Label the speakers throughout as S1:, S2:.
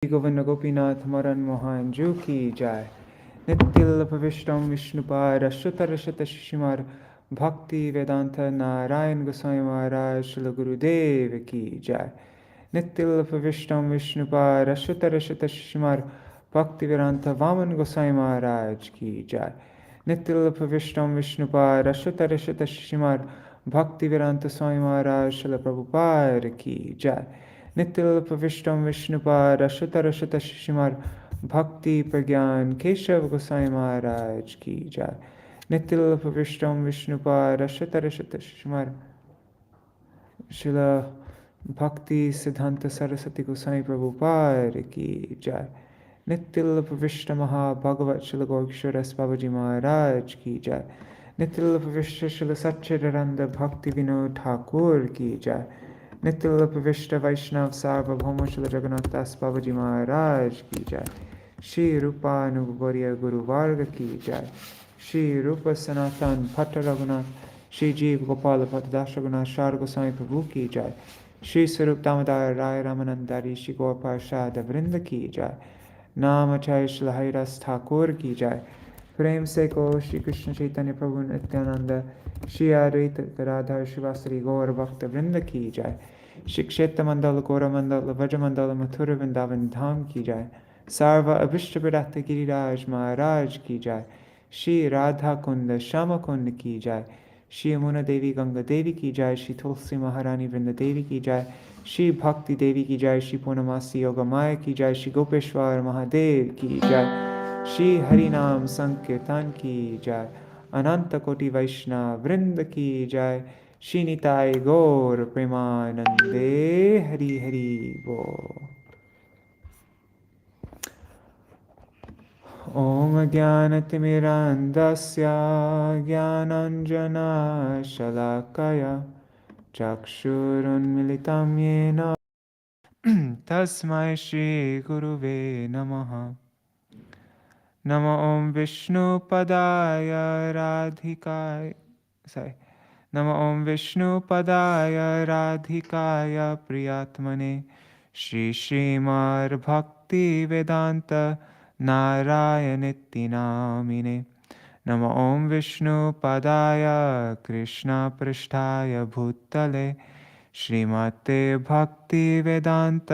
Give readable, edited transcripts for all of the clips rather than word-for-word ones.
S1: गोविंद गोपीनाथ मदन मोहन जू की जय। नित्य विष्णु विष्णुपाद अच्युतर शत शिशिमार भक्ति वेदांत नारायण गोसाई महाराज श्रील गुरुदेव की जय। नित्य विष्णु विष्णुपाद अच्युतर शत शिशिमार भक्ति वेदांत वामन गोसाई महाराज की जय। नित्य विष्णु विष्णुपाद अच्युतर शत शिशिमार भक्ति वेदांत स्वामी महाराज श्रील प्रभुपाद की जय। नित्य विष्णु विष्णुपाद अच्युतर शत शिशिमार भक्ति प्रज्ञान केशव गोसाई महाराज की जय। नित्य विष्णु विष्णुपाद अच्युतर शत शिशिमार श्रील भक्ति सिद्धांत सरस्वती गोसाई प्रभुपाद की जय। नित्य विष्णु महाभगवत श्रील गौरीश्वर बाबाजी महाराज की जय। नित्य विष्णु श्रील सच्चिदानंद भक्ति विनोद ठाकुर की जय। नित्य विष्णु वैष्णव सार्वभौम श्री जगन्नाथ दास बाबाजी महाराज की जय। श्री रूपानुगौर्य गुरुवर्ग की जय। श्री रूप सनातन भट्ट रघुनाथ श्री जीव गोपाल भट्टदास रघुनाथ शार गोसाई प्रभु की जय। श्री स्वरूप दामोदर राय रामानंदारी श्री गौर प्रसाद वृंद की जय। नाम अचार्य श्री हरिदास ठाकुर की जय। प्रेम से को श्री कृष्ण चैतन्य प्रभु नित्यानंद श्री अद्वैत गदाधर श्रीवासरी गौर भक्त वृंद की जय। श्री क्षेत्र मंडल गौर मंडल व्रज मंडल मथुर वृंदावन धाम की जय। सर्व अभिष्ट विदात गिरिराज महाराज की जय। श्री राधा कुंड श्याम कुंड की जय। श्री यमुना देवी गंगा देवी की जय। श्री तुलसी महारानी वृंद देवी की जय। श्री भक्ति देवी की जय। श्री पूर्णमासी योग माया की जय। श्री गोपेश्वर महादेव की जय। श्री हरिनाम संकीर्तन की जय। अनंत कोटि वैष्णव वृंद की जय। श्री निताय गौर प्रेमानंदे हरि हरि बोल। ओम ज्ञानतिमिरान्धस्य ज्ञानाञ्जना शलाकया चक्षुरुन्मिलितं येन तस्मै श्रीगुरुवे नमः। नमो ॐ विष्णुपदाय राधिकाय नमो ॐ विष्णुपदाय राधिकाय प्रियात्मने श्री श्रीमद्भक्तिवेदान्त नारायणेति नामिने। नमो ॐ विष्णुपदाय कृष्णपृष्ठाय भूतले श्रीमते भक्तिवेदान्त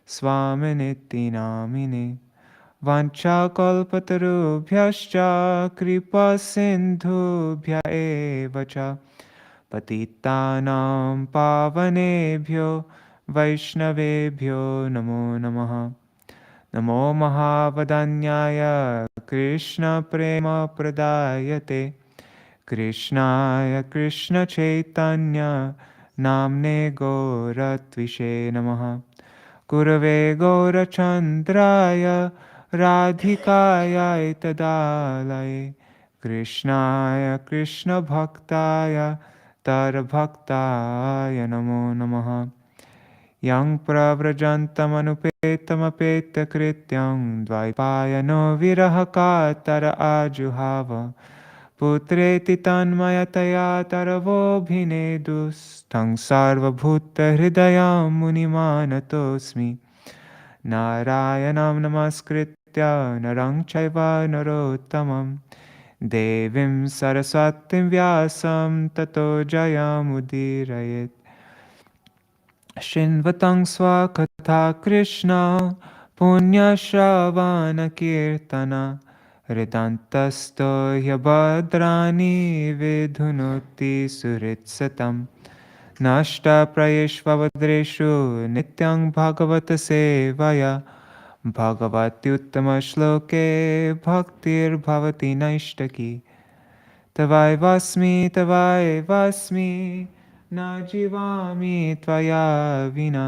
S1: स्वामिनेति नामिने। वाञ्छाकल्पतरुभ्यश्च कृपासिन्धुभ्य एव च पतितानां पावनेभ्यो वैष्णवेभ्यो नमो नमः। नमो महावदन्याय कृष्णप्रेमप्रदायते कृष्णाय कृष्णचैतन्य नाम्ने गौरत्विषे नमः। गुरवे गौरचन्द्राय राधिकायै तदालये कृष्णाय कृष्णभक्ताय तरभक्ताय नमो नमः। यं प्रव्रजन्तमनुपेतमपेतकृत्यं द्वैपायनो विरहकातर आजुहाव पुत्रेति तन्मयतया तरवोऽभिनेदुस्तं सर्वभूतहृदयं मुनिमानतोऽस्मि। नारायणं नमस्कृत्य नरं चैव नरोत्तमं देवीं सरस्वतीं व्यासं ततो जयमुदीरयेत्। शृण्वतं स्वकथा कृष्ण पुण्यश्रवणकीर्तन हृदन्तस्तो ह्यभद्राणि विधुनोति सुहृत्सतम्। नष्टप्रयेष्वभद्रेषु नित्यं भगवत सेवया भगवत्युत्तमश्लोके भक्तिर्भवति नैष्टकी। तवैवास्मि न जीवामि त्वया विना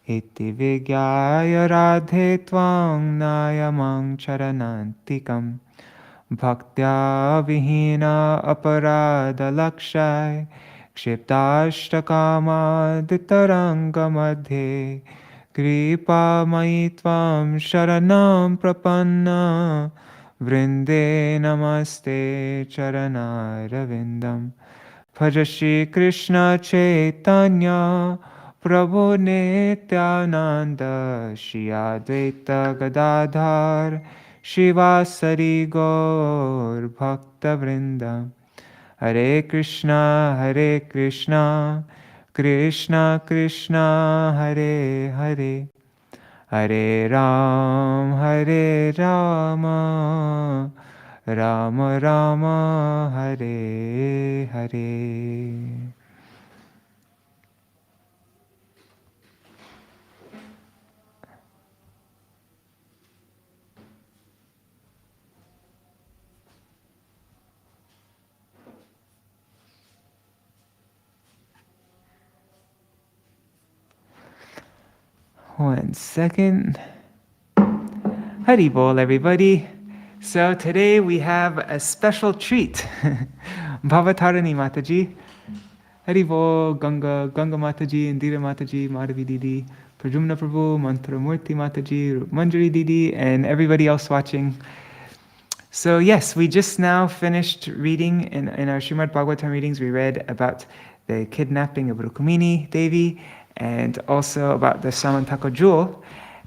S1: इति विज्ञाय राधे त्वां नायमं चरणान्तिकम्। भक्त्या विहीना अपराधलक्षाय क्षिप्ताष्टकामादितरङ्गमध्ये कृपामयि त्वां शरणं प्रपन्ना वृन्दे नमस्ते चरणारविन्दम्। भज श्रीकृष्ण चैतन्य Prabhu Nityananda, Shri Advaita Gadadhar, Shivasari Gaur Bhakta Vrinda. Hare Krishna, Krishna Krishna, Hare Hare, Hare Rama, Rama Rama, Hare Hare. One second. Haribol, everybody. So today we have a special treat. Bhavatarini Mataji, Haribol, Ganga Mataji, Indira Mataji, Madhavi Didi, Pradyumna Prabhu, Mantramurti Mataji, Manjari Didi, and everybody else watching. So yes, we just now finished reading in our Śrīmad-Bhāgavatam readings. We read about the kidnapping of Rukmiṇī-devī and also about the Syamantaka Jewel.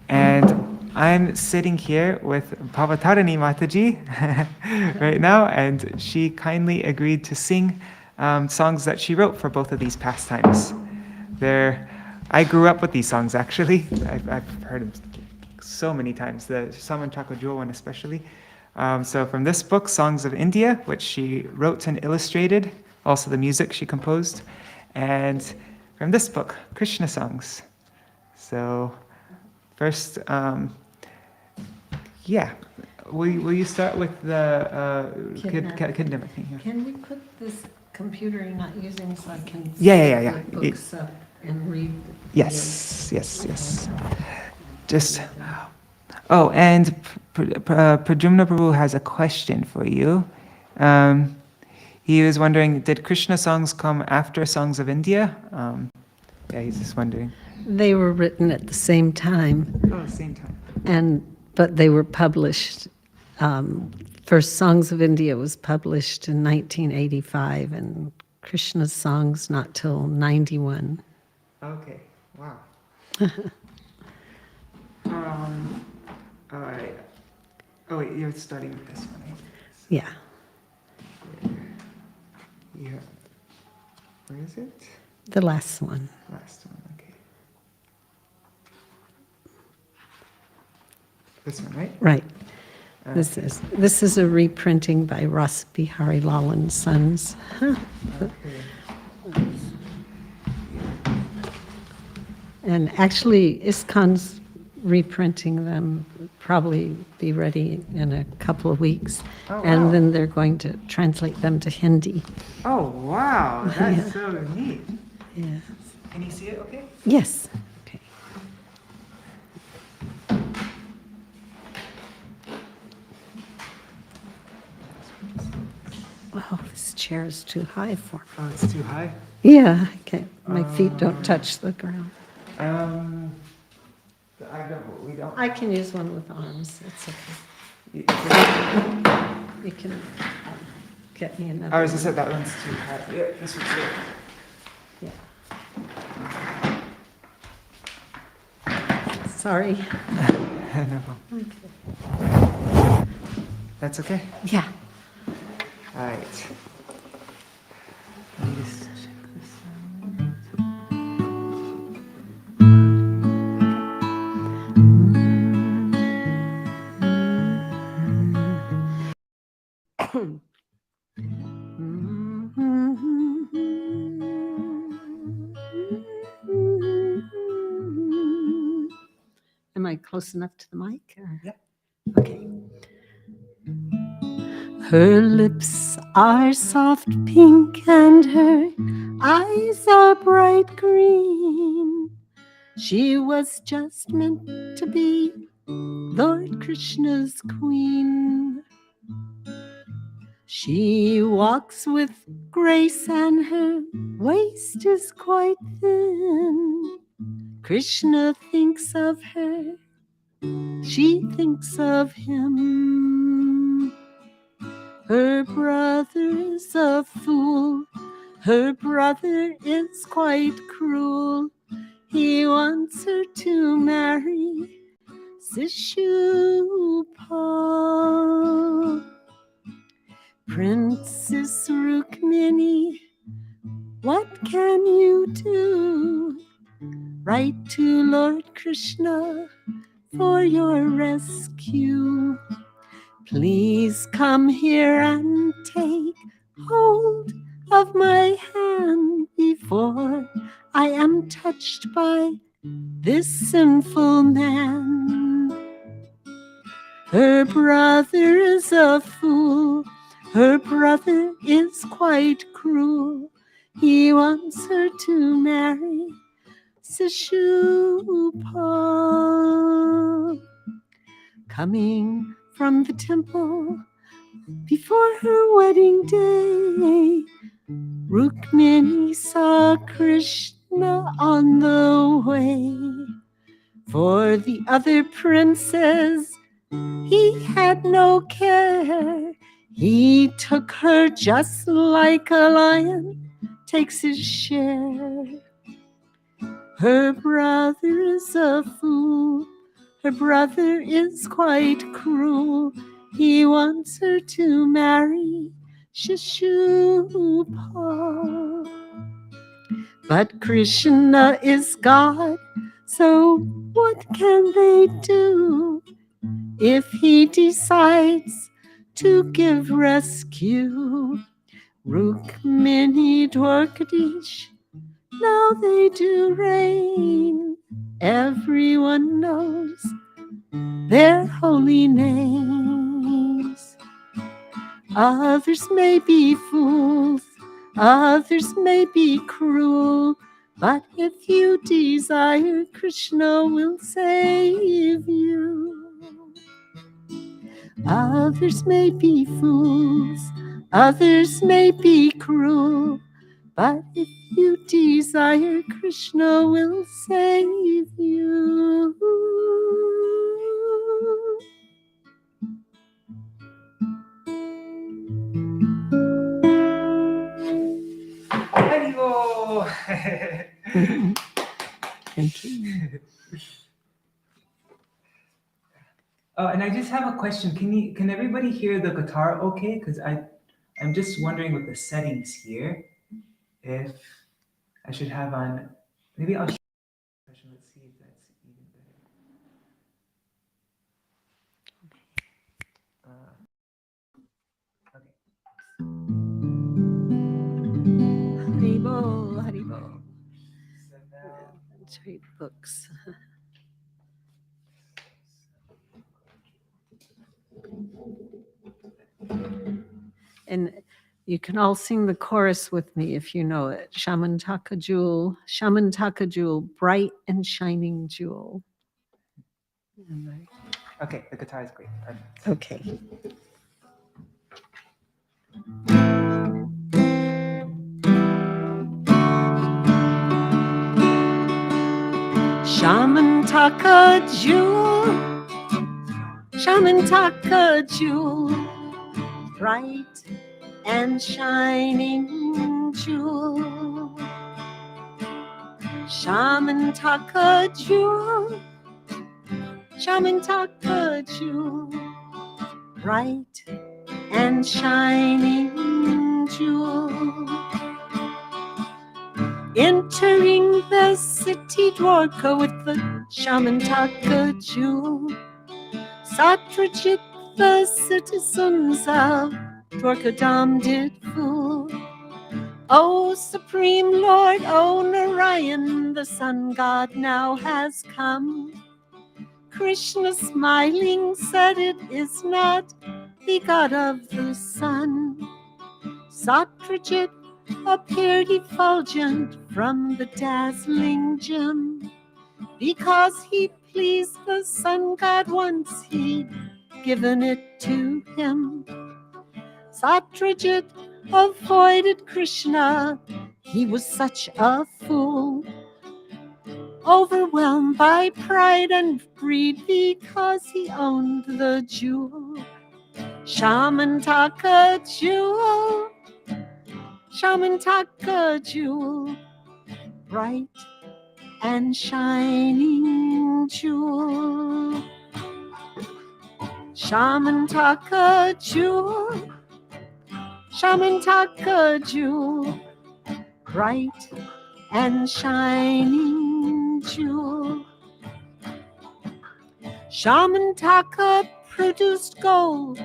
S1: And I'm sitting here with Bhavatarini Mataji right now, and she kindly agreed to sing songs that she wrote for both of these pastimes. I grew up with these songs, actually. I've heard them so many times, the Syamantaka Jewel one especially. So from this book, Songs of India, which she wrote and illustrated, also the music she composed, and from this book, Krishna songs. So first, will you start with the kidnapping? Yeah.
S2: Can we put this computer you're not using so I can
S1: Yeah.
S2: the books up and read?
S1: Yes. Just. Oh, and Pradyumna Prabhu has a question for you. He was wondering, did Krishna songs come after Songs of India? He's just wondering.
S2: They were written at the same time.
S1: Oh, same time.
S2: But they were published. First Songs of India was published in 1985, and Krishna's songs not till 91.
S1: Okay, wow. All right. Oh wait, you're starting with this one, right?
S2: Yeah.
S1: Yeah. Where is it?
S2: The last one.
S1: Last one, okay. This one, right?
S2: Right. This is a reprinting by Ras Bihari Lal and Sons.
S1: Okay.
S2: And actually, ISKCON's reprinting them, probably be ready in a couple of weeks.
S1: Oh, wow.
S2: And then they're going to translate them to Hindi.
S1: Oh, wow, that's so neat.
S2: Yes.
S1: Can you see it okay?
S2: Yes. Okay. Wow, this chair is too high for me.
S1: Oh, it's too high?
S2: Yeah, okay. My feet don't touch the ground.
S1: We don't.
S2: I can use one with arms. It's okay. You can get me another.
S1: I was just said that one's too high. Yeah, this one's good.
S2: Yeah. Sorry.
S1: No problem.
S2: Okay.
S1: That's okay?
S2: Yeah.
S1: All right. Let me just check this out.
S2: Am I close enough to the mic? Or?
S1: Yeah.
S2: Okay. Her lips are soft pink and her eyes are bright green. She was just meant to be Lord Krishna's queen. She walks with grace and her waist is quite thin. Krishna thinks of her, she thinks of him. Her brother is a fool, her brother is quite cruel. he wants her to marry Sishupal. Princess Rukmiṇī, what can you do? Write to Lord Krishna for your rescue. Please come here and take hold of my hand before I am touched by this sinful man. Her brother is a fool. Her brother is quite cruel. He wants her to marry Sishupal. Coming from the temple before her wedding day, Rukmiṇī saw Krishna on the way. For the other princes, he had no care. He took her just like a lion takes his share. Her brother is a fool. Her brother is quite cruel. He wants her to marry Shishupal. But Krishna is God, so what can they do if he decides to give rescue? Rukmiṇī Dwarkadish, now they do reign. Everyone knows their holy names. Others may be fools, others may be cruel, but if you desire, Krishna will save you. Others may be fools, others may be cruel, but if you desire, Krishna will save you.
S1: Haribol!
S2: Thank you.
S1: Oh, and I just have a question. Can everybody hear the guitar okay? Because I'm just wondering with the settings here, if I should have on, maybe I'll show you. Let's see if that's even better. Okay.
S2: Haribol, Haribol.
S1: So now,
S2: Trade books. And you can all sing the chorus with me if you know it. Syamantaka Jewel, Syamantaka Jewel, bright and shining jewel.
S1: okay, the guitar is great. Pardon.
S2: Okay. Syamantaka Jewel, Syamantaka Jewel, bright and shining jewel. Syamantaka Jewel, Syamantaka Jewel, bright and shining jewel. Entering the city Dwarka with the Syamantaka Jewel, Satra jit, the citizens of Dwarkadam did fool. O Supreme Lord, O Narayan, the Sun God now has come. Krishna smiling said it is not the God of the sun. Satra jit appeared effulgent from the dazzling gem. Because he pleased the Sun God once, he'd given it to him. Satra jit avoided Krishna, he was such a fool, overwhelmed by pride and greed because he owned the jewel. Syamantaka Jewel, Syamantaka Jewel, bright and shining jewel. Syamantaka Jewel, Syamantaka Jewel, bright and shining jewel. Syamantaka produced gold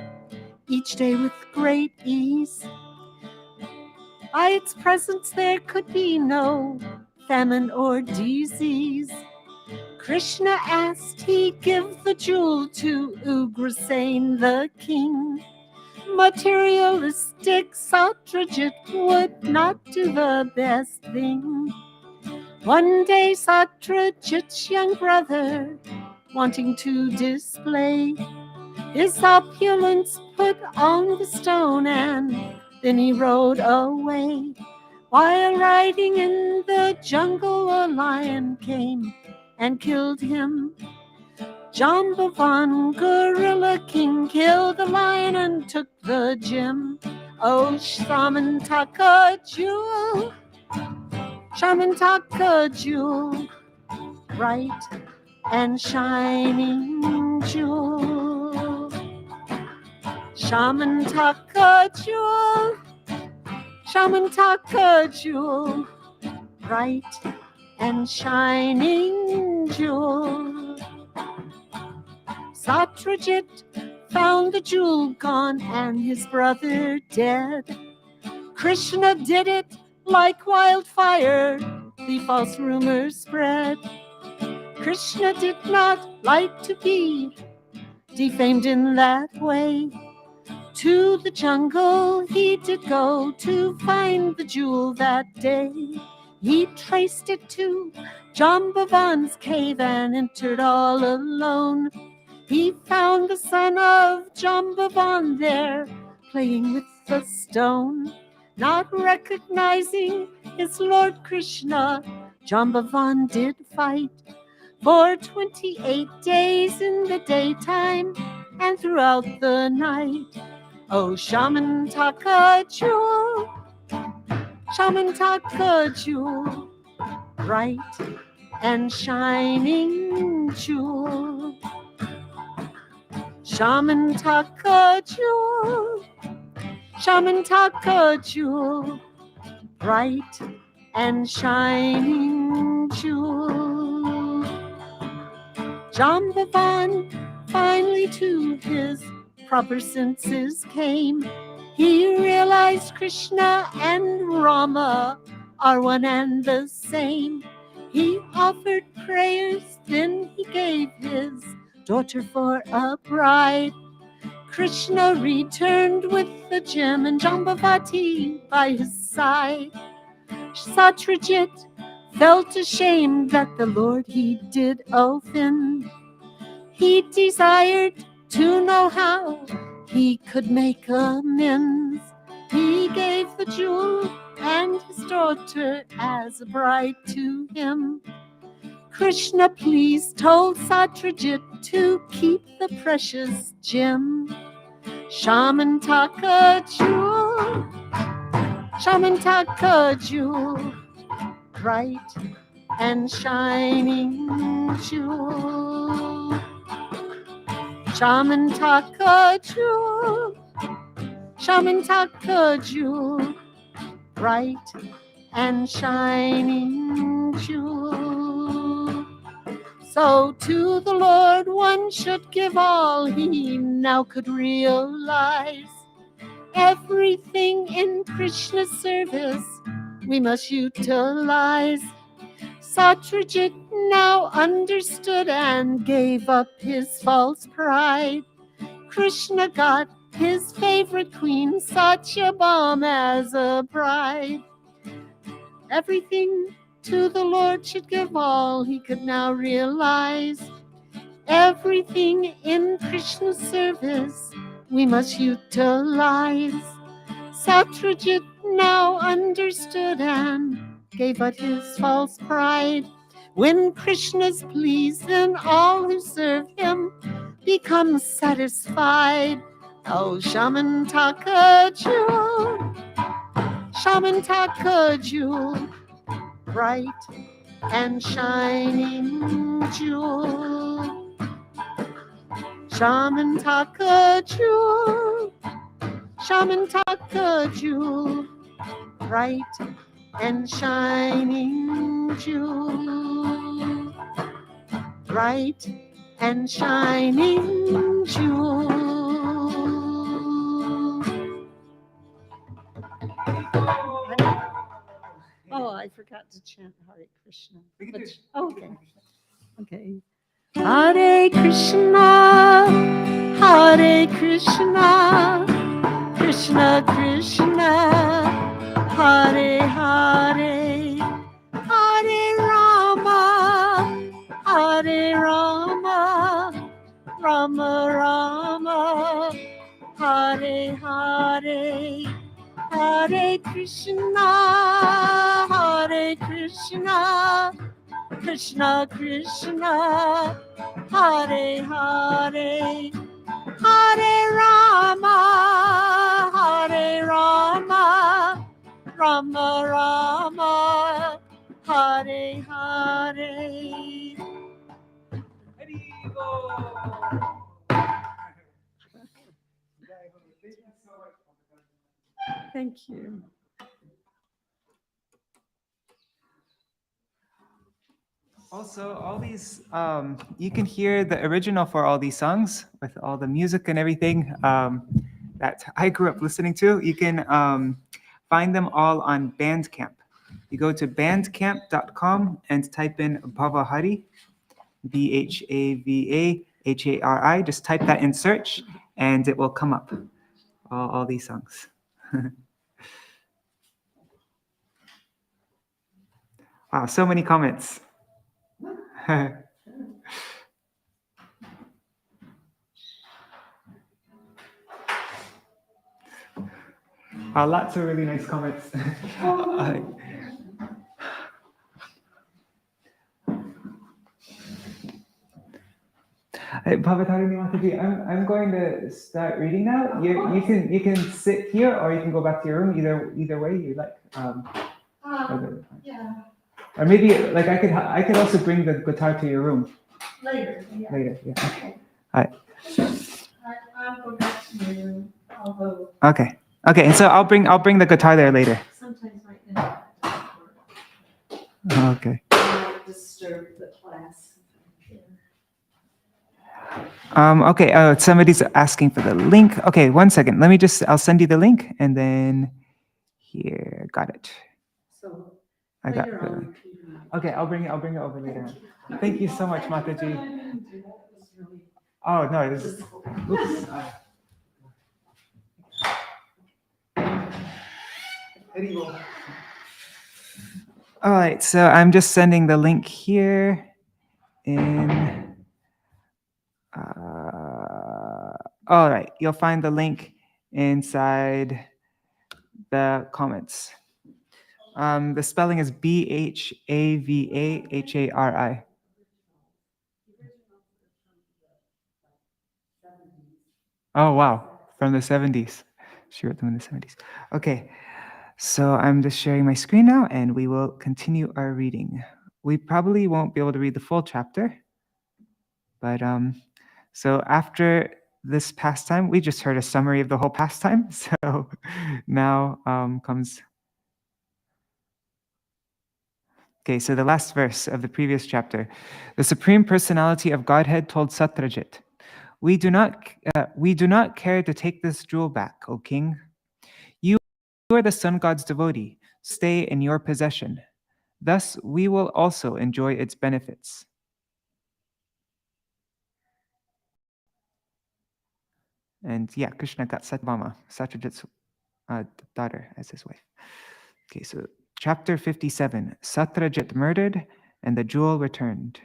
S2: each day with great ease. By its presence there could be no famine or disease. Krishna asked he give the jewel to Ugrasen the king. Materialistic Satra jit would not do the best thing. One day Satra jit's young brother, wanting to display his opulence, put on the stone and then he rode away. While riding in the jungle, a lion came and killed him. Jambavan, Gorilla King, killed the lion and took the gem. Oh, Syamantaka Jewel, Syamantaka Jewel, bright and shining jewel. Syamantaka Jewel, Syamantaka Jewel, bright and shining jewel. Satra jit found the jewel gone and his brother dead. Krishna did it like wildfire, the false rumors spread. Krishna did not like to be defamed in that way. To the jungle he did go to find the jewel that day. He traced it to Jambavan's cave and entered all alone. He found the son of Jambavan there, playing with the stone. Not recognizing his Lord Krishna, Jambavan did fight for 28 days in the daytime and throughout the night. Oh, Syamantaka Jewel, Syamantaka Jewel, bright and shining jewel. Syamantaka Jewel, Syamantaka Jewel, bright and shining jewel. Jambavan finally to his proper senses came. He realized Krishna and Rama are one and the same. He offered prayers, then he gave his daughter for a bride. Krishna returned with the gem and Jambavati by his side. Satra jit felt ashamed that the Lord he did offend. He desired to know how he could make amends. He gave the jewel and his daughter as a bride to him. Krishna please told Satra jit to keep the precious gem. Syamantaka Jewel, Syamantaka Jewel, bright and shining jewel. Syamantaka Jewel, Syamantaka Jewel, bright and shining jewel. So to the Lord one should give all he now could realize. Everything in Krishna's service we must utilize. Satra jit now understood and gave up his false pride. Krishna got his favorite queen, Satyabhama, as a bride. Everything to the Lord should give all he could now realize. Everything in Krishna's service we must utilize. Satra jit now understood and gave up his false pride. When Krishna's pleased, then all who serve him become satisfied. Oh, Syamantaka Jewel, Syamantaka Jewel, bright and shining jewel. Syamantaka Jewel, Syamantaka Jewel, bright and shining jewel, bright and shining jewel. Oh, I forgot to chant Hare Krishna. Okay. Okay. Hare Krishna, Hare Krishna, Krishna Krishna, Hare Hare, Hare Rama, Hare Rama, Rama Rama, Hare Hare, Hare Krishna, Hare Krishna, Krishna Krishna, Hare Hare, Hare Rama, Hare Rama, Rama Rama, Hare Hare. Thank you.
S1: Also, all these, you can hear the original for all these songs with all the music and everything that I grew up listening to. You can find them all on Bandcamp. You go to bandcamp.com and type in Bhavahari, Bhavahari. Just type that in search and it will come up, all these songs. Wow, so many comments. Lots of really nice comments. Bhavatarini Mataji, I'm going to start reading now. You can sit here or you can go back to your room. Either way you like.
S2: Yeah.
S1: Or maybe like I could also bring the guitar to your room.
S2: Later. Yeah.
S1: Later, yeah.
S2: Okay.
S1: All right.
S2: I'll go back to my room. Although
S1: Okay. And so I'll bring the guitar there later.
S2: sometimes my internet doesn't work.
S1: Okay.
S2: I might disturb the class.
S1: Okay. Somebody's asking for the link. Okay, 1 second. I'll send you the link and then here. Got it.
S2: So
S1: I got
S2: later
S1: the.
S2: on.
S1: Okay, I'll bring it over later. Thank you so much, Mataji. Oh no, this is. Oops. Haribol. All right, so I'm just sending the link here in. All right, you'll find the link inside the comments. The spelling is Bhavahari. Oh, wow. From the 70s. She wrote them in the 70s. Okay. So I'm just sharing my screen now and we will continue our reading. We probably won't be able to read the full chapter. But so after this pastime, we just heard a summary of the whole pastime. So now comes. Okay, so the last verse of the previous chapter. The Supreme Personality of Godhead told Satra jit, we do not care to take this jewel back, O king. You are the sun god's devotee. Stay in your possession. Thus, we will also enjoy its benefits. And yeah, Krishna got Satyabhama, Satyajit's daughter, as his wife. Okay, so chapter 57, Satra jit murdered and the jewel returned.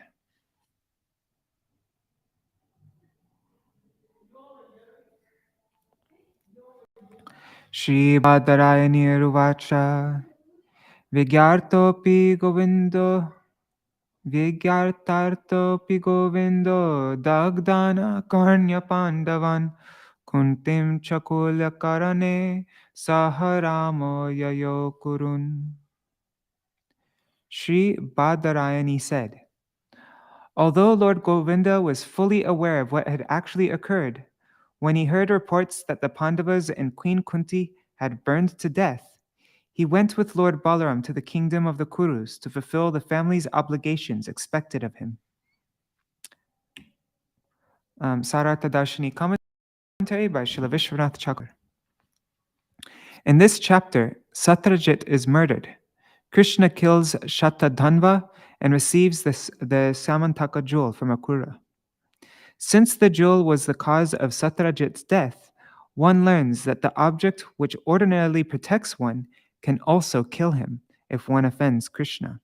S1: Śrīmad-Bhāgavatam Ruvacha Vigyartopi Govindo Dagdana Karnya Pandavan Kuntim Chakulya Karane Saharamo Yayo Kurun. Bhavatarini said, although Lord Govinda was fully aware of what had actually occurred, when he heard reports that the Pandavas and Queen Kunti had burned to death, he went with Lord Balaram to the kingdom of the Kurus to fulfill the family's obligations expected of him. Sārārtha-darśinī commentary by Śrīla Viśvanātha Cakravartī. In this chapter, Satra Jit is murdered. Krishna kills Shatadhanva and receives the Syamantaka Jewel from Ṭhākura. Since the jewel was the cause of Satra Jit's death, one learns that the object which ordinarily protects one can also kill him if one offends Krishna.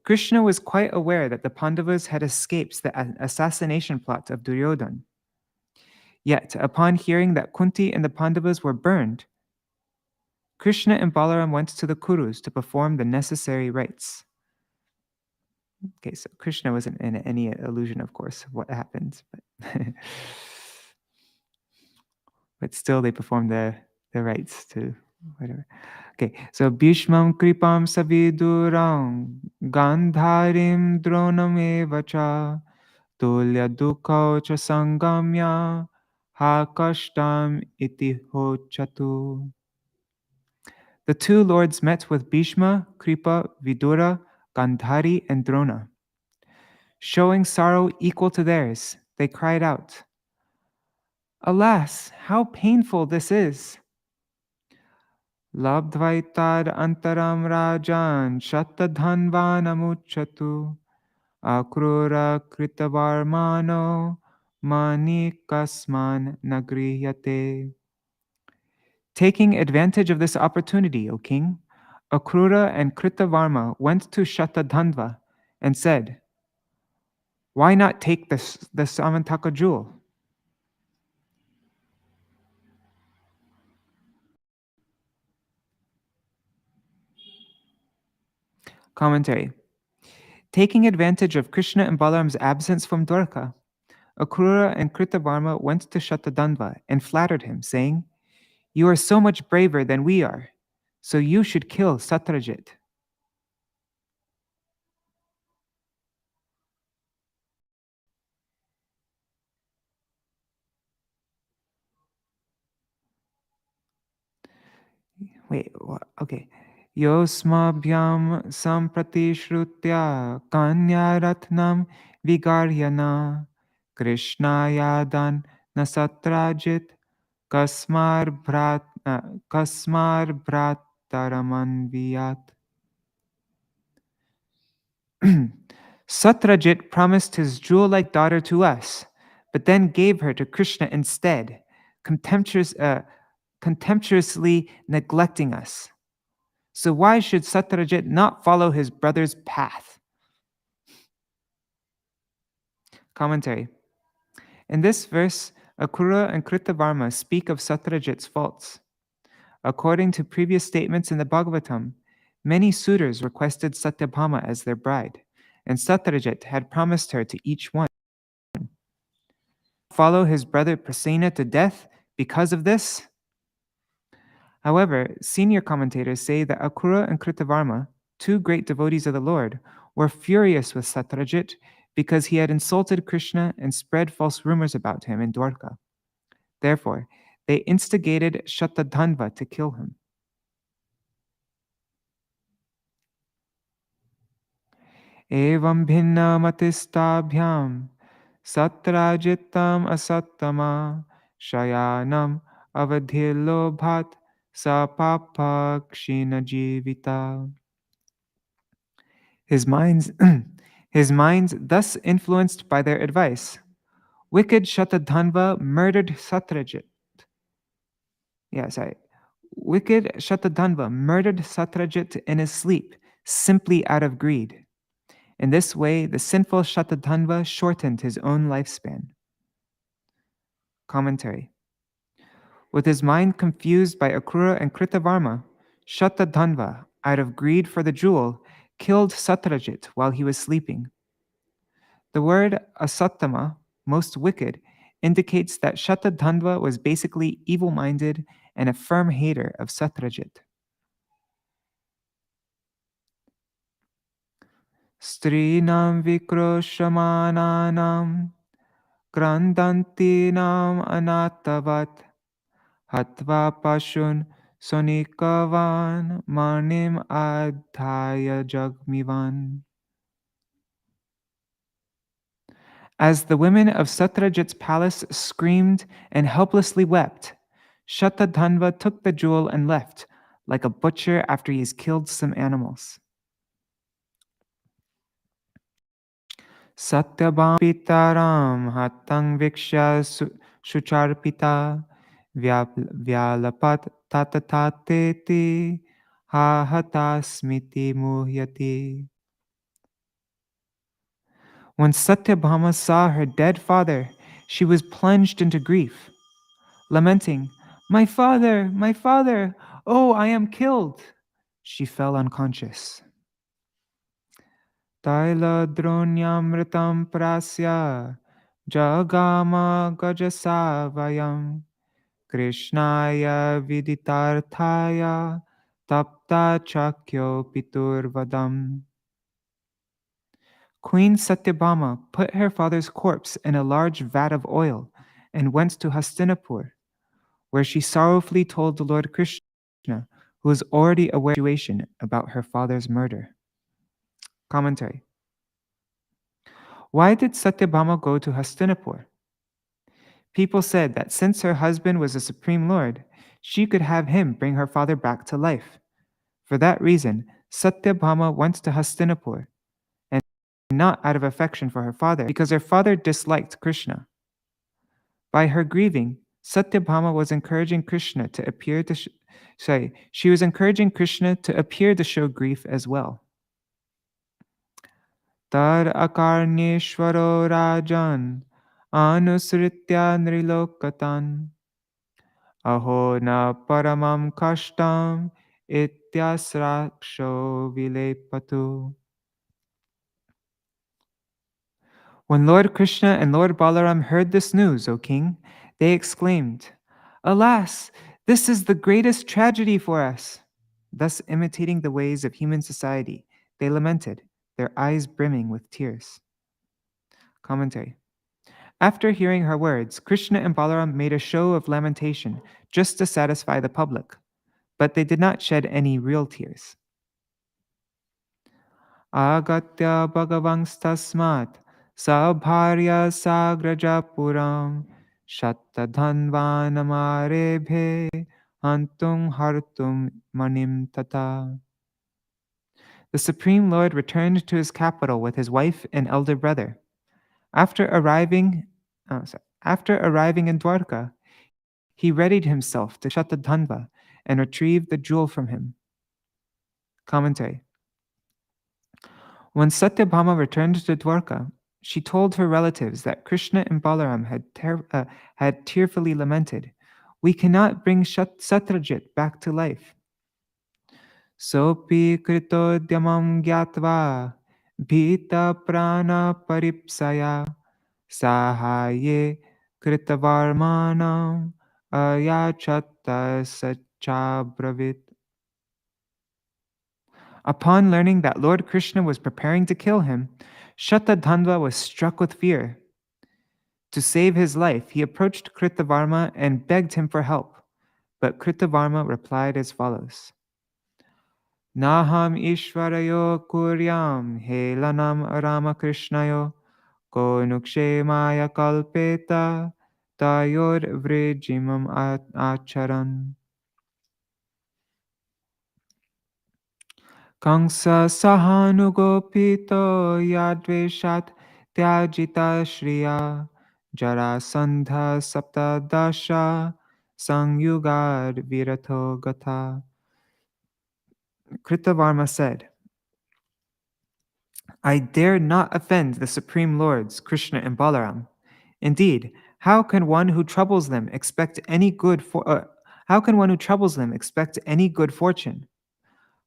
S1: Krishna was quite aware that the Pandavas had escaped the assassination plot of Duryodhana. Yet, upon hearing that Kunti and the Pandavas were burned, Krishna and Balaram went to the Kurus to perform the necessary rites. Okay, so Krishna wasn't in any illusion, of course, of what happened, but still they performed the rites to whatever. Okay, so Bhishmam Kripam Saviduram Gandharim Dronam Evacha Tulya Dukho Cha Sangamya Ha Kashtam Iti Hochatu. The two lords met with Bhishma, Kripa, Vidura, Gandhari, and Drona. Showing sorrow equal to theirs, they cried out, alas, how painful this is! Labdvaitad antaram rajan shatadhanvanamuchatu akrura kritavarmano manikasman nagriyate. Taking advantage of this opportunity, O king, Akrura and Kritavarma went to Shatadhanva and said, why not take the Syamantaka jewel? Commentary. Taking advantage of Krishna and Balaram's absence from Dwarka, Akrura and Kritavarma went to Shatadhanva and flattered him, saying, you are so much braver than we are, so you should kill Satra Jit. Wait, okay. Yosmabhyam sampratishrutya kanyaratnam vigaryana Krishnayadan nasatrajit kasmar brataramanviyat. Satrajit promised his jewel-like daughter to us, but then gave her to Krishna instead, contemptuously neglecting us. So why should Satrajit not follow his brother's path? Commentary. In this verse, Akrura and Kritavarma speak of Satrajit's faults. According to previous statements in the Bhagavatam, many suitors requested Satyabhama as their bride, and Satrajit had promised her to each one. Follow his brother Prasena to death because of this? However, senior commentators say that Akrura and Kritavarma, two great devotees of the Lord, were furious with Satrajit because he had insulted Krishna and spread false rumors about him in Dwarka. Therefore, they instigated Shatadhanva to kill him. Evam bhinna matistabhyam satrajitam asattama shayanam avadhilobhat sapapakshina jivita. His minds thus influenced by their advice, wicked Shatadhanva murdered Satrajit. Wicked Shatadhanva murdered Satrajit in his sleep, simply out of greed. In this way, the sinful Shatadhanva shortened his own lifespan. Commentary. With his mind confused by Akrura and Kritavarma, Shatadhanva, out of greed for the jewel, killed Satrajit while he was sleeping. The word asattama, most wicked, indicates that Shatadhanva was basically evil-minded and a firm hater of Satrajit. Strinam vikroshamananam Krandantinam anatavat Hatva pashun sonikavan Manim adhaya jagmivan. As the women of Satra jit's palace screamed and helplessly wept, Shatadhanva took the jewel and left, like a butcher after he has killed some animals. Satyabham pitaram hatang viksha shucharpita vyalapat tatatateti ha hatasmiti muhyati. When Satyabhama saw her dead father, she was plunged into grief, lamenting, my father, oh, I am killed." She fell unconscious. Taila dronyamritam prasya jagama gajasavayam Krishnaya viditarthaya tapta chakyo piturvadam. Queen Satyabhama put her father's corpse in a large vat of oil and went to Hastinapur, where she sorrowfully told the Lord Krishna, who was already aware of the situation, about her father's murder. Commentary. Why did Satyabhama go to Hastinapur? People said that since her husband was the Supreme Lord, she could have him bring her father back to life. For that reason, Satyabhama went to Hastinapur, and not out of affection for her father, because her father disliked Krishna. By her grieving, Satyabhama was encouraging Krishna to appear to she was encouraging Krishna to appear to show grief as well. Tar akarneshwaro rajan anusritya nrilokatan aho na paramam kashtam ityasraksho vilepatu. When Lord Krishna and Lord Balaram heard this news, O king, they exclaimed, "Alas, this is the greatest tragedy for us." Thus imitating the ways of human society, they lamented, their eyes brimming with tears. Commentary. After hearing her words, Krishna and Balaram made a show of lamentation just to satisfy the public, but they did not shed any real tears. Agatya bhagavangstasmat sabharya sagrajapuram shattadhanvanamarebhe hantung hartum manim tata. The Supreme Lord returned to his capital with his wife and elder brother. After arriving in Dwarka, he readied himself to Shatadhanva and retrieve the jewel from him. Commentary. When Satyabhama returned to Dwarka, she told her relatives that Krishna and Balaram had tearfully lamented, "We cannot bring Satra jit back to life." Sopi krito dyamam gyatva bhita prana paripsaya sahaye kritavarmanam ayachatta sachabravit. Upon learning that Lord Krishna was preparing to kill him, Shatadhanva was struck with fear. To save his life, he approached Kritavarma and begged him for help. But Kritavarma replied as follows: Naham Ishvarayo Kuryam Helanam Ramakrishnayo Ko Nukshemaya Kalpeta Tayor Vrijimam Acharan. Kamsa sahanugopito yadveshat tyajita shriya jarasandha saptadasha sangyugad virato gata. Kritavarma said, "I dare not offend the Supreme Lords, Krishna and Balaram. Indeed, how can one who troubles them expect any good fortune?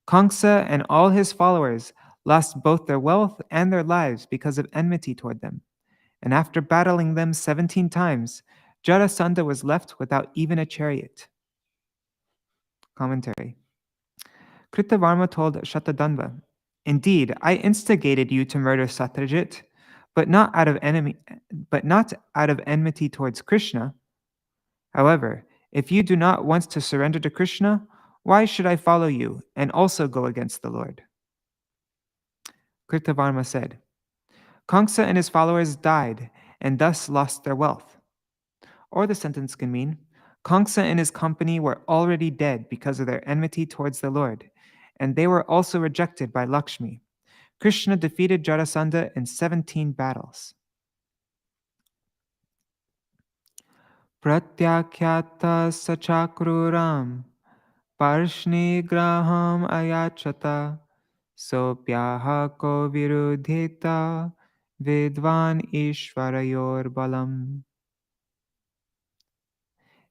S1: Kamsa and all his followers lost both their wealth and their lives because of enmity toward them. And after battling them 17 times, Jarasandha was left without even a chariot." Commentary. Kritavarma told Shatadhanva, Indeed, I instigated you to murder Satra jit, but not out of enmity towards Krishna. However, if you do not want to surrender to Krishna, why should I follow you and also go against the Lord? Kritavarma said, Kamsa and his followers died and thus lost their wealth. Or the sentence can mean, Kamsa and his company were already dead because of their enmity towards the Lord, and they were also rejected by Lakshmi. Krishna defeated Jarasandha in 17 battles. Pratyakhyata sachakruram parshni graham ayachata sopyaha ko virudhita vidvan ishvarayor balam.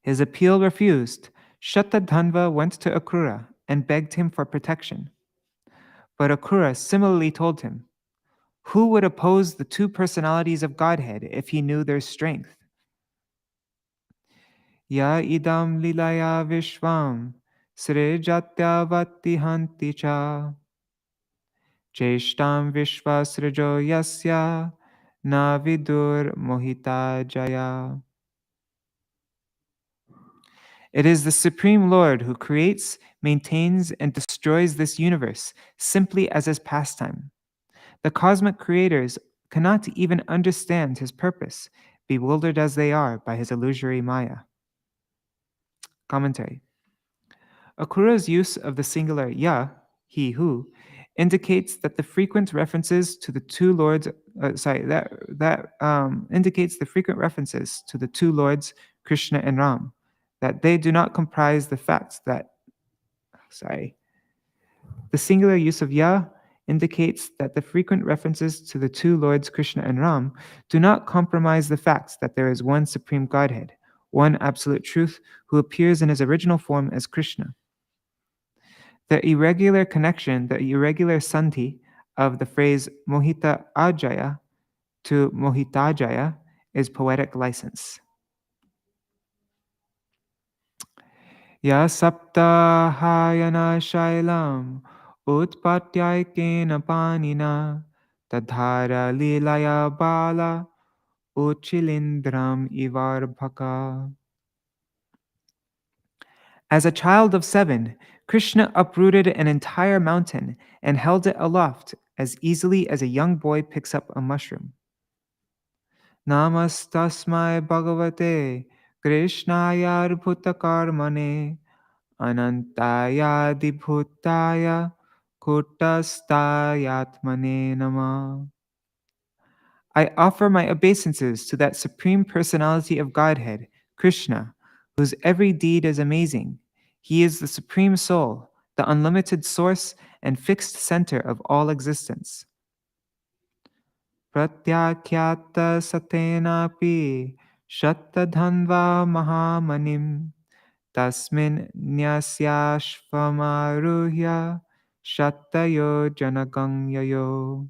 S1: His appeal refused. Shatadhanva went to Akrura and begged him for protection. But Akrura similarly told him, who would oppose the two personalities of Godhead if he knew their strength? Ya idam lilaya vishvam srijatyavati hanti cha cheshtam vishvasrijo yasya na vidur mohita jaya. It is the Supreme Lord who creates, maintains, and destroys this universe simply as his pastime. The cosmic creators cannot even understand his purpose, bewildered as they are by his illusory Maya. Commentary. Akrura's use of the singular ya, he who, indicates that the frequent references to the two lords, indicates the frequent references to the two lords, Krishna and Ram, that they do not comprise the facts that, the singular use of ya indicates that the frequent references to the two lords, Krishna and Ram, do not compromise the facts that there is one supreme Godhead, one absolute truth, who appears in his original form as Krishna. The irregular connection, the irregular sandhi of the phrase Mohita Ajaya to Mohitajaya is poetic license. Ya saptahayana shailam utpatyaikena panina tadhara lilaya bala uchilindram ivarbhaka. As a child of 7, Krishna uprooted an entire mountain and held it aloft as easily as a young boy picks up a mushroom. Namastasmai bhagavate Krishnaya bhutakarmane anantaya dibhutaya kutastayatmane nama. I offer my obeisances to that supreme personality of Godhead, Krishna, whose every deed is amazing. He is the supreme soul, the unlimited source and fixed center of all existence. Pratyakhyata satenapi shattadhanva mahamanim tasmin nyasyashvamaruhya shattayo janagangyayo.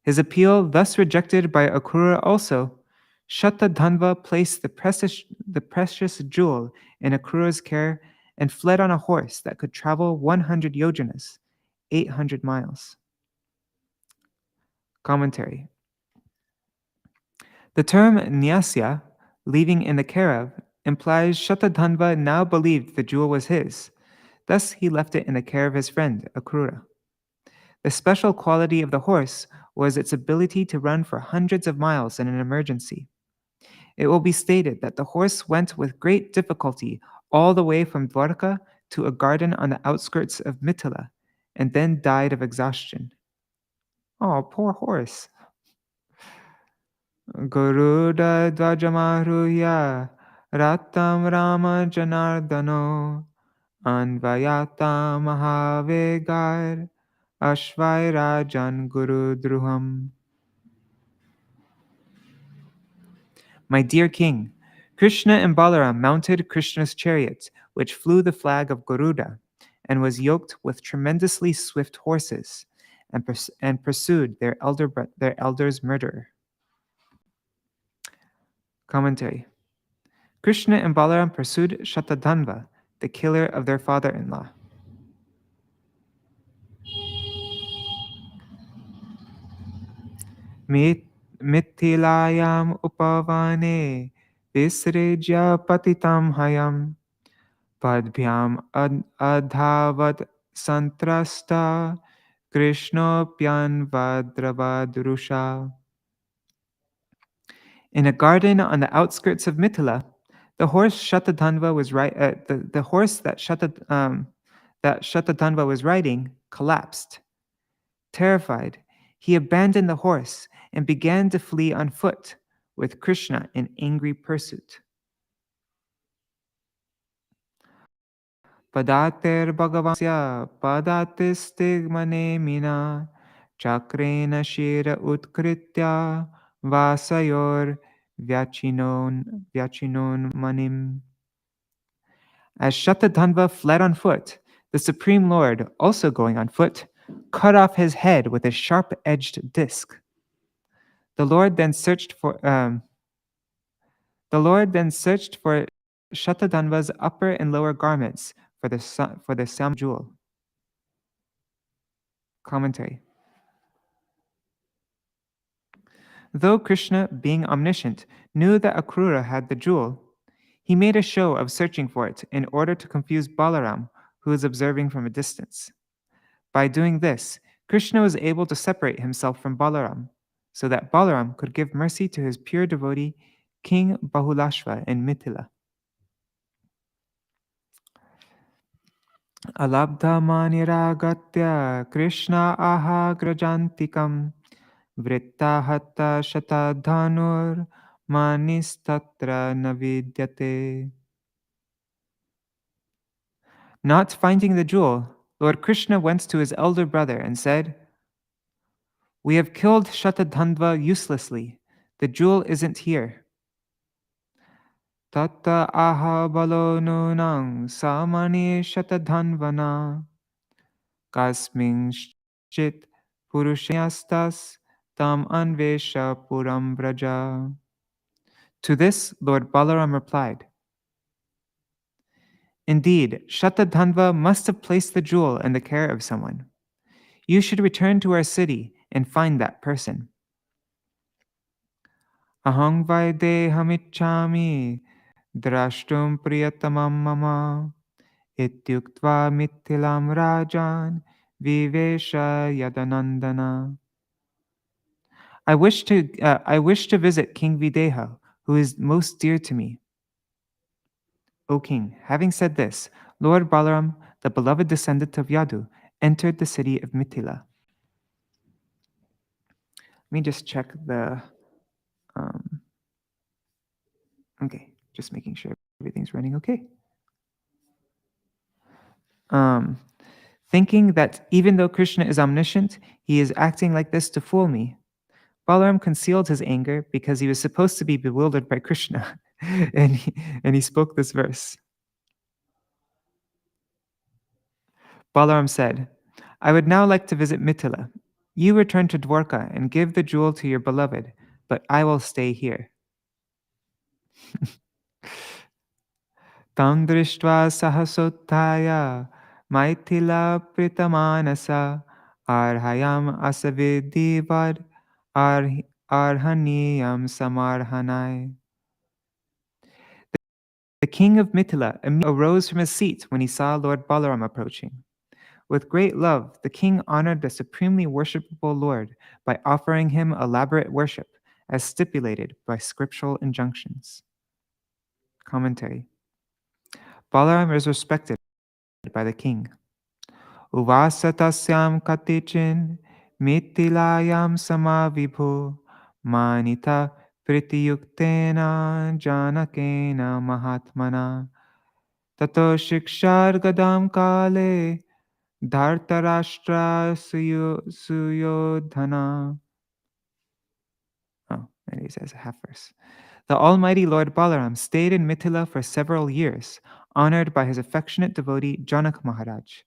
S1: His appeal thus rejected by Akrura also, Shatadhanva placed the precious jewel in Akrura's care and fled on a horse that could travel 100 yojanas, 800 miles. Commentary. The term nyasya, leaving in the care of, implies Shatadhanva now believed the jewel was his. Thus he left it in the care of his friend, Akrura. The special quality of the horse was its ability to run for hundreds of miles in an emergency. It will be stated that the horse went with great difficulty all the way from Dwarka to a garden on the outskirts of Mithila, and then died of exhaustion. Oh, poor horse. Garuda dvajamaruhya ratam rama janardano anvayata mahavegar Ashvairajan Guru Druham. My dear king, Krishna and Balaram mounted Krishna's chariot, which flew the flag of Garuda, and was yoked with tremendously swift horses, and pursued their elder's murderer. Commentary. Krishna and Balaram pursued Shatadhanva, the killer of their father-in-law. Mithilayam upavane visrejya patitam hayam padbhyam adhavat santrasta krishnopyan vadravadrusha. In a garden on the outskirts of Mithila, the horse Shatadhanva was the horse that Shatadhanva was riding collapsed. Terrified, he abandoned the horse and began to flee on foot, with Krishna in angry pursuit. Padater Bhagavansya padatistigmane mina chakrena shira utkritya vasayor vyachinon manim. As Shatadhanva fled on foot, the Supreme Lord, also going on foot, cut off his head with a sharp-edged disc. The Lord then searched for Shatadhanva's upper and lower garments for the Syamantaka jewel. Commentary. Though Krishna, being omniscient, knew that Cakravartī had the jewel, he made a show of searching for it in order to confuse Balaram, who was observing from a distance. By doing this, Krishna was able to separate himself from Balaram, so that Balaram could give mercy to his pure devotee, King Bahulashva in Mithila. Alabdha maniragatya Krishna aha grajantikam vrittahatta shatadhanur manistatra navidyate. Not finding the jewel, Lord Krishna went to his elder brother and said, "We have killed Shatadhanva uselessly. The jewel isn't here." Tatta aha balo nunang samani Shatadhanvana kasming chit purushayastas tam anvesha puram vraja. To this, Lord Balaram replied, "Indeed, Shatadhanva must have placed the jewel in the care of someone. You should return to our city and find that person." Ahang vaidehamichami drashtum priyatamam mama ityuktva mithilam rajan vivesha yadanandana. I wish to visit King Videha, who is most dear to me. O king, having said this, Lord Balaram, the beloved descendant of Yadu, entered the city of Mithila. Let me just check the. Okay, just making sure everything's running okay. Thinking that even though Krishna is omniscient, he is acting like this to fool me, Balaram concealed his anger because he was supposed to be bewildered by Krishna, and he spoke this verse. Balaram said, "I would now like to visit Mithila. You return to Dwarka and give the jewel to your beloved, but I will stay here." Tam drishtva sahasottaya maithila pritamanasa arhayam asavidivad arhaniyam samarhanai. The king of Mithila immediately arose from his seat when he saw Lord Balaram approaching. With great love, the king honored the supremely worshipable Lord by offering him elaborate worship, as stipulated by scriptural injunctions. Commentary. Balaram is respected by the king. Uvasatasyam katichin mithilayam samavibhu manita pritiyuktena janakena mahatmana tato shikshar gadam kale dhartarashtra suyodhana. Oh, maybe it says a half verse. The Almighty Lord Balaram stayed in Mithila for several years, honored by his affectionate devotee Janak Maharaj.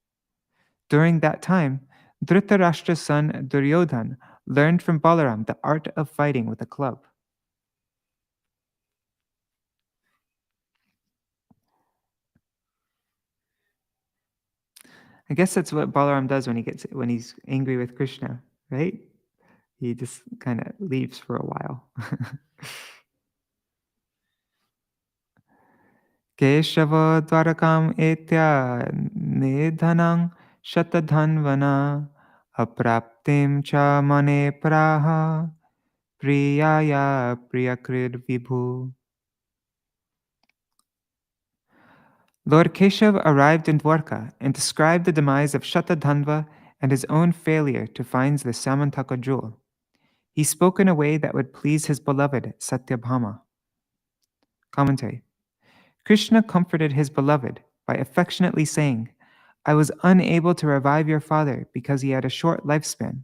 S1: During that time, Dhritarashtra's son Duryodhan learned from Balaram the art of fighting with a club. I guess that's what Balaram does when he's angry with Krishna, right? he just kind of leaves for a while. Keshava dvarakam etya nidhanam shatadhanvana apraptim cha mane praha priyaya priyakrid vibhu. Lord Keshav arrived in Dwarka and described the demise of Shatadhanva and his own failure to find the Syamantaka jewel. He spoke in a way that would please his beloved Satyabhama. Commentary. Krishna comforted his beloved by affectionately saying, I was unable to revive your father because he had a short lifespan,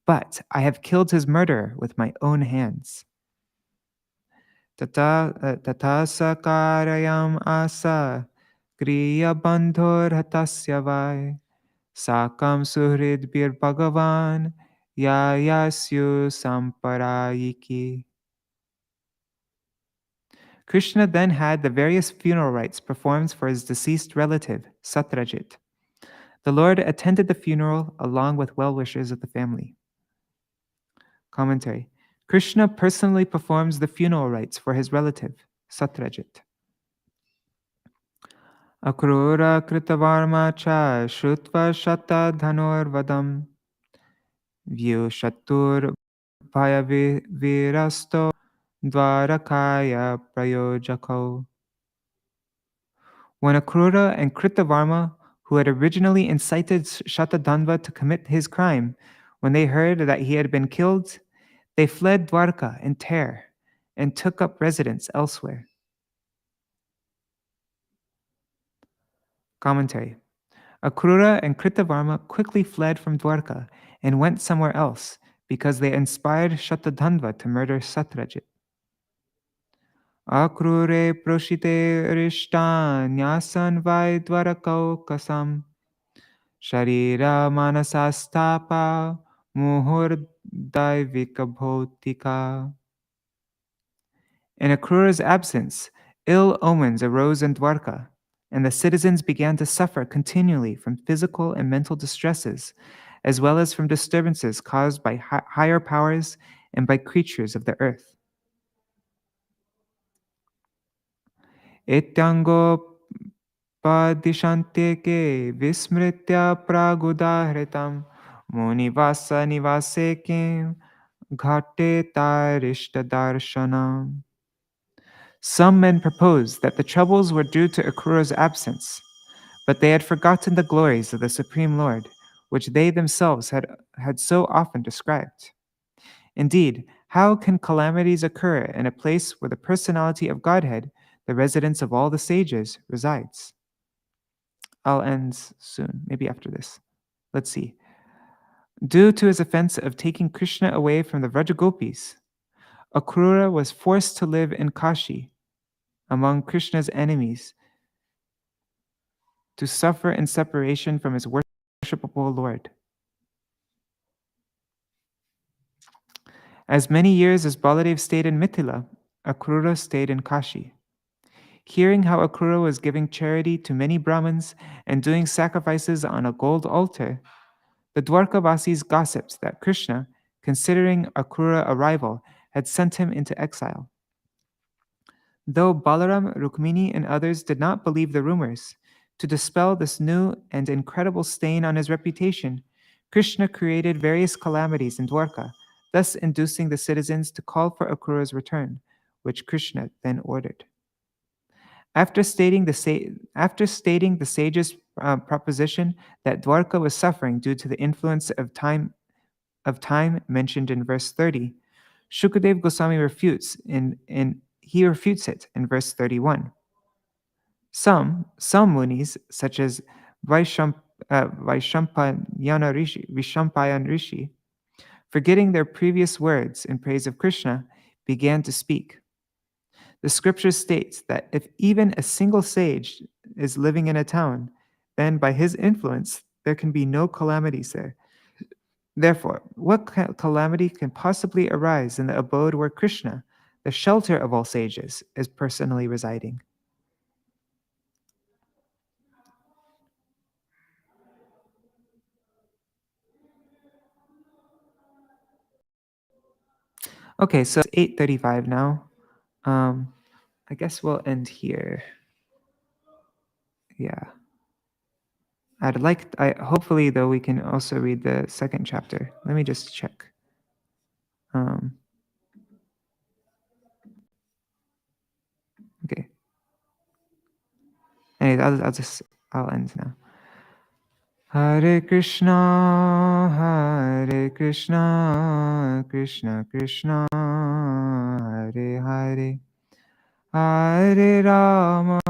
S1: but I have killed his murderer with my own hands. Tata sakarayam asa kriya bandhor hatasya vai sakam suhrid bir bhagavan yayasyu samparayiki. Krishna then had the various funeral rites performed for his deceased relative, Satra jit. The Lord attended the funeral along with well-wishers of the family. Commentary. Krishna personally performs the funeral rites for his relative, Satra jit. Akrura kritavarma cha shrutva shata dhanor vadam vyu shatur bhaya virasto dvarakaya prayojako. When Akrura and Kritavarma, who had originally incited Shatadhanva to commit his crime, when they heard that he had been killed, they fled Dwarka in terror and took up residence elsewhere. Commentary. Akrura and Kritavarma quickly fled from Dwarka and went somewhere else because they inspired Shatadhanva to murder Satrajit. Akrure proshite rishta nyasan vai dwarakau kasam Sharira manasastapa muhurdaivika. In Akrura's absence, ill omens arose in Dwarka, and the citizens began to suffer continually from physical and mental distresses, as well as from disturbances caused by higher powers and by creatures of the earth. Etyango padishante ke vismritya pragudahritam munivasa nivase kim ghate tarishta-darshanam. Some men proposed that the troubles were due to Akrura's absence, but they had forgotten the glories of the Supreme Lord, which they themselves had so often described. Indeed, how can calamities occur in a place where the personality of Godhead, the residence of all the sages, resides? I'll end soon, maybe after this. Let's see. Due to his offense of taking Krishna away from the Vrajagopis, Akrura was forced to live in Kashi among Krishna's enemies to suffer in separation from his worshipable Lord. As many years as Baladev stayed in Mithila, Akrura stayed in Kashi. Hearing how Akrura was giving charity to many Brahmins and doing sacrifices on a gold altar, the Dwarkavasis gossiped that Krishna, considering Akrura a rival, had sent him into exile. Though Balaram, Rukmiṇī, and others did not believe the rumors, to dispel this new and incredible stain on his reputation, Krishna created various calamities in Dwarka, thus inducing the citizens to call for Akrura's return, which Krishna then ordered. After stating the sage's proposition that Dwarka was suffering due to the influence of time mentioned in verse 30, Shukadev Goswami refutes it in verse 31. Some munis, such as Vaishampayan Rishi, forgetting their previous words in praise of Krishna, began to speak. The scripture states that if even a single sage is living in a town, then by his influence, there can be no calamities there. Therefore, what calamity can possibly arise in the abode where Krishna, the shelter of all sages, is personally residing? Okay, so it's 8:35 now. I guess we'll end here. Yeah. Hopefully though we can also read the second chapter. Let me just check. Okay. Anyway, I'll end now. Hare Krishna, Krishna Krishna, Hare Hare, Hare Rama,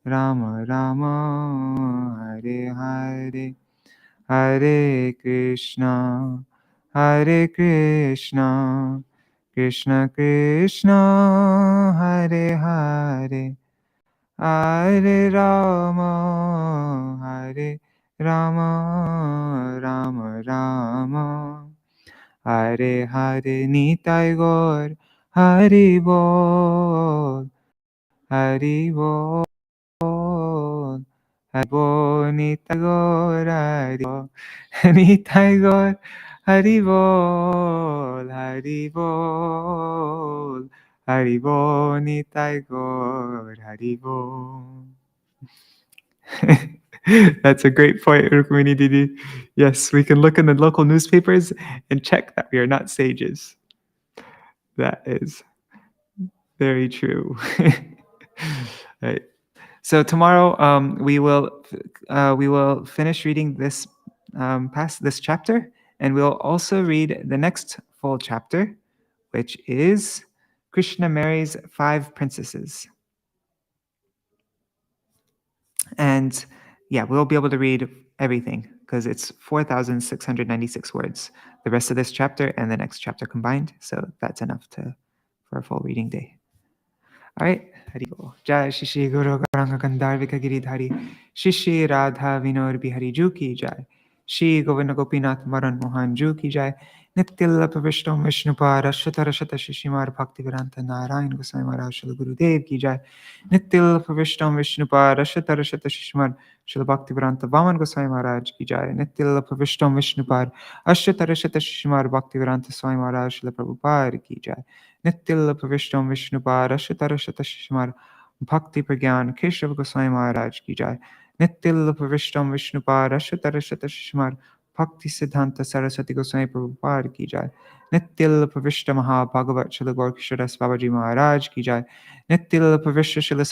S1: Rama Rama, Hare Hare, Hare Krishna, Krishna Krishna, Hare Hare, Hare Rama, Rama, Hare Hare. Nitai Gaur, Haribol, Haribol, Haribol, Nitai Gaur, Haribol, Nitai Gaur, Haribol, Haribol, Haribol, Nitai Gaur, Haribol. That's a great point, Rukmiṇī-devī. Yes, we can look in the local newspapers and check that we are not sages. That is very true. Right. So tomorrow we will finish reading this past this chapter, and we'll also read the next full chapter, which is Krishna marries 5 princesses. And yeah, we'll be able to read everything because it's 4,696 words, the rest of this chapter and the next chapter combined. So that's enough for a full reading day. All right. Haribol. Jai Shishi Guru Gauranga Gandharvika Giridhari Shishi Radha Vinod Bihari Ju Ki Jai Shri Govinda Gopinath Maran Mohan Ju Ki Jai Nityalla Pavishtam Vishnupar Ashata Rashata Shishimar Bhaktivedanta Narayan Goswami Maharaj Shri Gurudev Ki Jai Nityalla Pavishtam Vishnupar Ashata Rashata Shishimar Shri Bhaktivedanta Vaman Goswami Maharaj Ki Jai Nityalla Pavishtam Vishnupar Ashata Rashata Shishimar Bhaktivedanta Swami Maharaj Shri Prabhupada Ki Jai Nityalla Pavishtam Vishnupar Ashata Rashata Shishimar Bhakti Pragyan Keshav Goswami Maharaj Ki Jai Nityalla Pavishtam Vishnupar Ashata Rashata Shishimar Bhakti Siddhanta Saraswati Goswami Prabhupada Ki Jai Nityalla Pavishta Maha Bhagavat Srila Gaurkisharas Babaji Maharaj Ki Jai Nityalla Pavishta Srila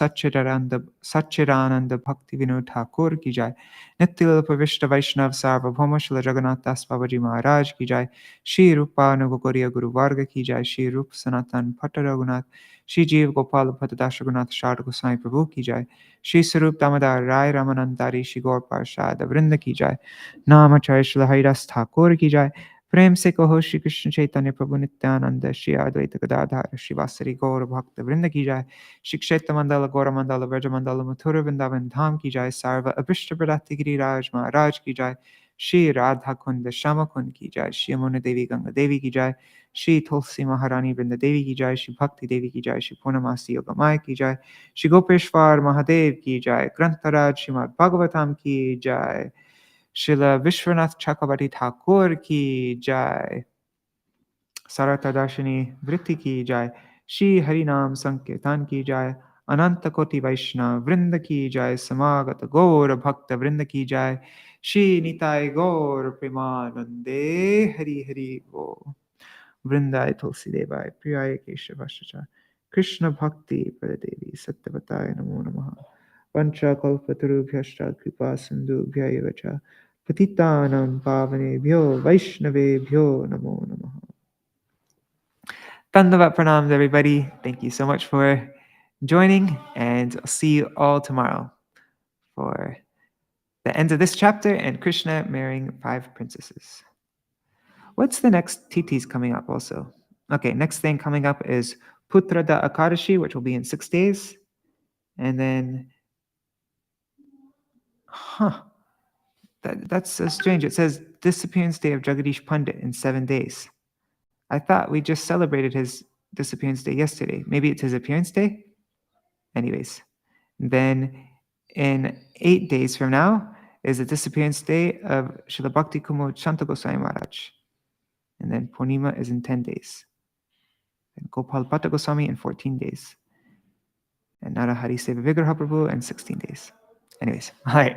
S1: Satchidananda Bhakti Vinod Ṭhākura Ki Jai Nityalla Pavishta Vaishnav Sarvabhauma Srila Jagannath Das Babaji Maharaj Ki Jai Shri Rupa Nugokoriya Guru Varga Ki Jai Shri Rup Sanatan Bhatta Raghunath Shri Jeev Gopal Bhatta Das Raghunath Sharda Goswami Prabhu Ki Jai Shri Sarup Damodar Rai Ramanandari Shri Gaur Parshad Vrinda Ki Jai Namacharya Srila Haridas Ṭhākura Ki Jai प्रेम से कहो श्री कृष्ण चैतन्य प्रभु नित्यानंद श्री अद्वैत गदाधर श्रीवासरी गौर भक्त वृंद की जाय श्री क्षेत्र मंडल गौर मंडल व्रज मंडल मथुर वृंदावन धाम की जाय सर्व अभिष्ट प्रदाति गिरिराज महाराज की जाय श्री राधा कुंड श्याम कुंड की जाय श्री यमुना देवी गंगा देवी की जाय श्री तुलसी महारानी वृंद देवी की जाय श्री भक्ति देवी की जाय श्री पूर्णमासी योगमाय की जाय श्री गोपेश्वर महादेव की जाय ग्रंथराज श्रीमद् भागवतम की जाय Śrīla Viśvanātha Cakravartī Ṭhākura ki jai. Sārārtha-darśinī vritti ki jai. Shri Harinam Sankirtan ki jai. Ananta Koti Vaishnava Vrinda ki jai. Samagata Gaura Bhakta Vrinda ki jai. Shri Nitai Gaur Premanande Hari Hari Bo. Vrindai Tulsi Devai Priyaya Keshavashacha. Krishna Bhakti Pradadevi Satyavataya Namo Namaha. Pancha Kalpatarubhyashta Kripa Sindhubhya Vacha. Patitanam Pavanebhyo Vaishnavebhyo Namo Namaha. Dandavat pranams, everybody. Thank you so much for joining, and I'll see you all tomorrow for the end of this chapter and Krishna marrying 5 princesses. What's the next titis coming up also? Okay, next thing coming up is Putrada Akadashi, which will be in 6 days. And then, that's so strange. It says disappearance day of Jagadish Pandit in 7 days. I thought we just celebrated his disappearance day yesterday. Maybe it's his appearance day? Anyways, then in 8 days from now is the disappearance day of Srila Bhakti Kumar Shanta Goswami Maharaj. And then Purnima is in 10 days. And Gopal Bhatta Goswami in 14 days. And Narahari Seva Vigraha Prabhu in 16 days. Anyways, all right.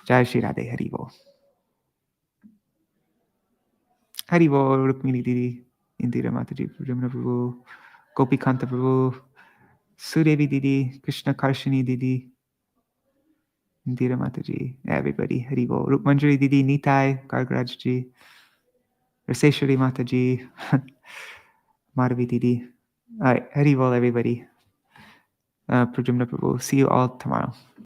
S1: Jai Shri Radhe Haribol. Haribol, Rukmiṇī-devī, Indira Mataji, Prajamna Prabhu, Gopi Kanta Prabhu, Sudevi Didi, Krishna Karshini Didi, Indira Mataji, everybody, Haribol. Rukmanjari Didi, Nitai, Gargaraj ji, Raseshwari Mataji, Madhavi Didi. All right, Haribol, everybody. Prajamna Prabhu. See you all tomorrow.